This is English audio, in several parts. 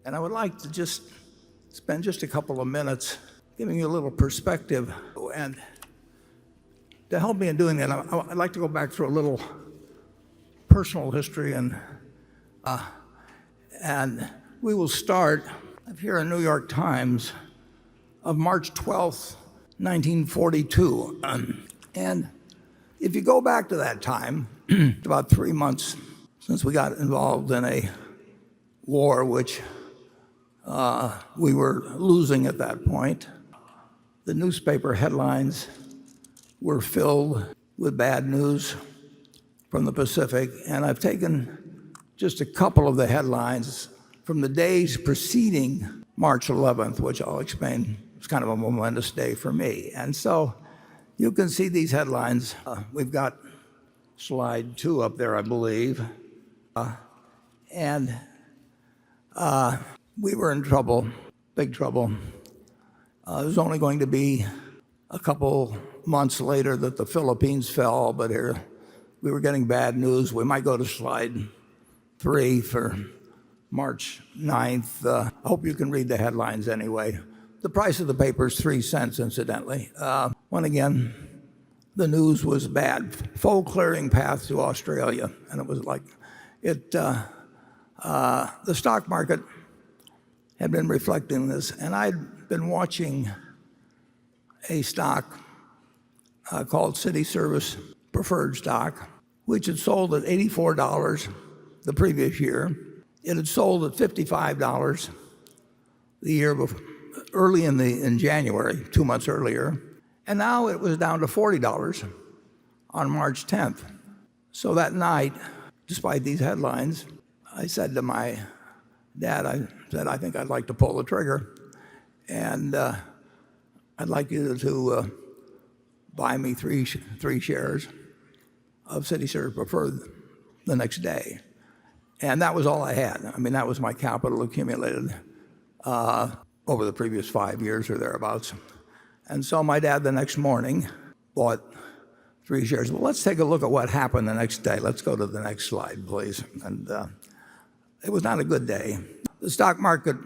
And I would like to just spend just a couple of minutes giving you a little perspective. And to help me in doing that, I'd like to go back through a little personal history, and we will start here in New York Times of March 12th, 1942. And if you go back to that time, about 3 months since we got involved in a war which we were losing at that point, the newspaper headlines were filled with bad news from the Pacific. And I've taken just a couple of the headlines from the days preceding March 11th, which I'll explain. It's kind of a momentous day for me. And so you can see these headlines. We've got slide 2 up there, I believe. And we were in trouble, big trouble. It was only going to be a couple months later that the Philippines fell, but here we were getting bad news. We might go to slide 3 for March 9th. I hope you can read the headlines anyway. The price of the paper is 3 cents, incidentally. When again, the news was bad. Foe clearing path to Australia. And it was like, the stock market had been reflecting this. And I'd been watching a stock called City Service Preferred Stock, which had sold at $84 the previous year. It had sold at $55 the year before, early in January, 2 months earlier. And now it was down to $40 on March 10th. So that night, despite these headlines, I said to my dad, I think I'd like to pull the trigger. And I'd like you to buy me three shares of City Service Preferred the next day. And that was all I had. I mean, that was my capital accumulated over the previous 5 years or thereabouts. And so my dad the next morning bought 3 shares. Well, let's take a look at what happened the next day. Let's go to the next slide, please. And it was not a good day. The stock market,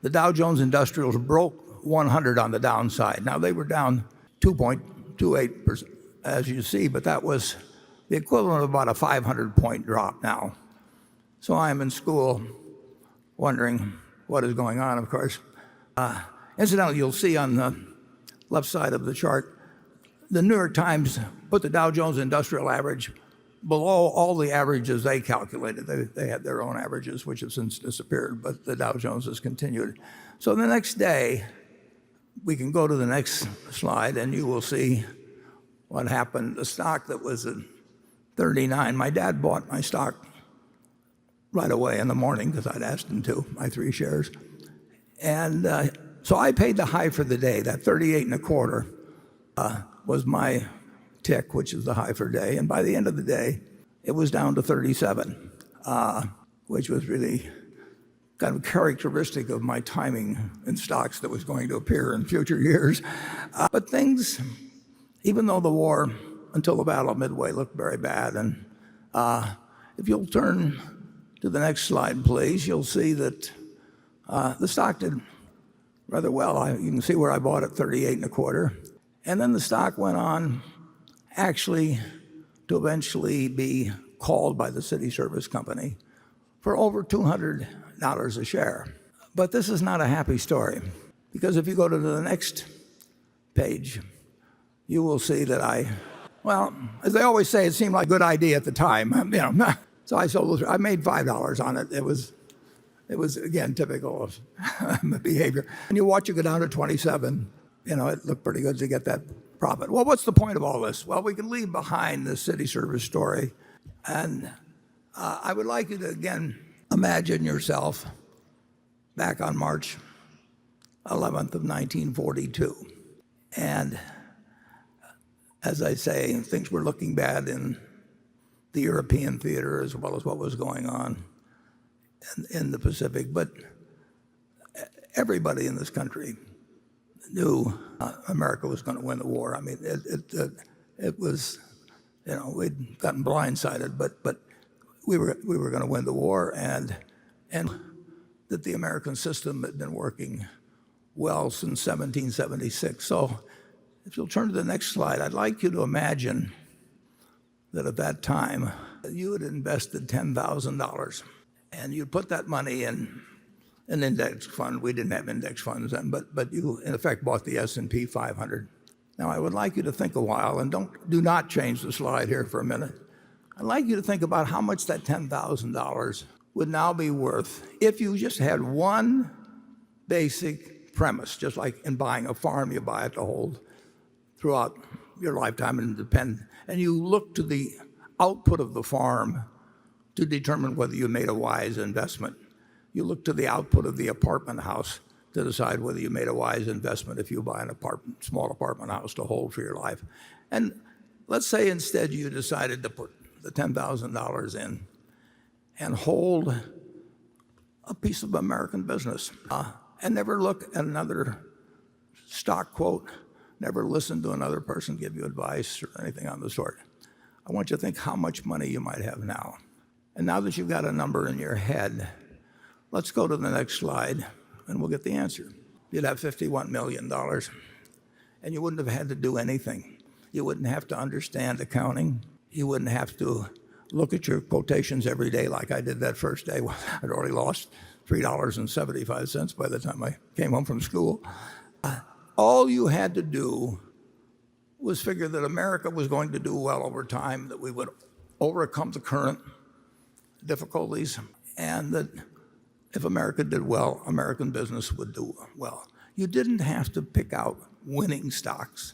the Dow Jones Industrials broke 100 on the downside. Now, they were down 2.28%, as you see, but that was the equivalent of about a 500-point drop now. So I'm in school wondering what is going on, of course. Incidentally, you'll see on the left side of the chart, the New York Times put the Dow Jones Industrial Average below all the averages they calculated. They had their own averages, which have since disappeared, but the Dow Jones has continued. So the next day, we can go to the next slide, and you will see what happened. The stock that was at 39, my dad bought my stock right away in the morning because I'd asked him to, my 3 shares. And so I paid the high for the day. That 38 and a quarter was my tick, which is the high for day. And by the end of the day, it was down to 37, which was really kind of characteristic of my timing in stocks that was going to appear in future years. But things, even though the war until the Battle of Midway looked very bad, and if you'll turn to the next slide, please, you'll see that the stock did rather well. You can see where I bought it, 38 and a quarter. And then the stock went on actually to eventually be called by the City Service Company for over $200 a share. But this is not a happy story, because if you go to the next page, you will see that well, as they always say, it seemed like a good idea at the time. So I sold. I made $5 on it. It was again typical of behavior. And you watch it go down to 27. It looked pretty good to get that profit. Well, what's the point of all this? Well, we can leave behind the City Service story, and I would like you to again imagine yourself back on March 11th of 1942, and as I say, things were looking bad in the European theater as well as what was going on in the Pacific. But everybody in this country knew America was going to win the war. I mean, it was, we'd gotten blindsided, but we were going to win the war, and that the American system had been working well since 1776. So if you'll turn to the next slide, I'd like you to imagine that at that time you had invested $10,000 and you put that money in an index fund. We didn't have index funds then, but you in effect bought the S&P 500. Now I would like you to think a while, and do not change the slide here for a minute. I'd like you to think about how much that $10,000 would now be worth if you just had one basic premise, just like in buying a farm, you buy it to hold throughout your lifetime and you look to the output of the farm to determine whether you made a wise investment. You look to the output of the apartment house to decide whether you made a wise investment if you buy an small apartment house to hold for your life. And let's say instead you decided to put the $10,000 in and hold a piece of American business and never look at another stock quote, never listen to another person give you advice or anything on the sort. I want you to think how much money you might have now. And now that you've got a number in your head, let's go to the next slide and we'll get the answer. You'd have $51 million and you wouldn't have had to do anything. You wouldn't have to understand accounting. You wouldn't have to look at your quotations every day like I did that first day. I'd already lost $3.75 by the time I came home from school. All you had to do was figure that America was going to do well over time, that we would overcome the current difficulties, and that if America did well, American business would do well. You didn't have to pick out winning stocks.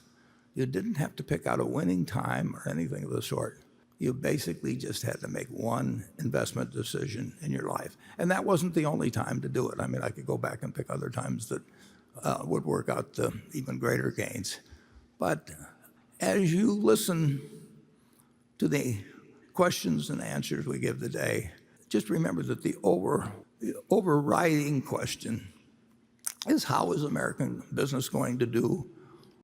You didn't have to pick out a winning time or anything of the sort. You basically just had to make one investment decision in your life. And that wasn't the only time to do it. I mean, I could go back and pick other times that would work out to even greater gains. But as you listen to the questions and answers we give today, just remember that the overriding question is, how is American business going to do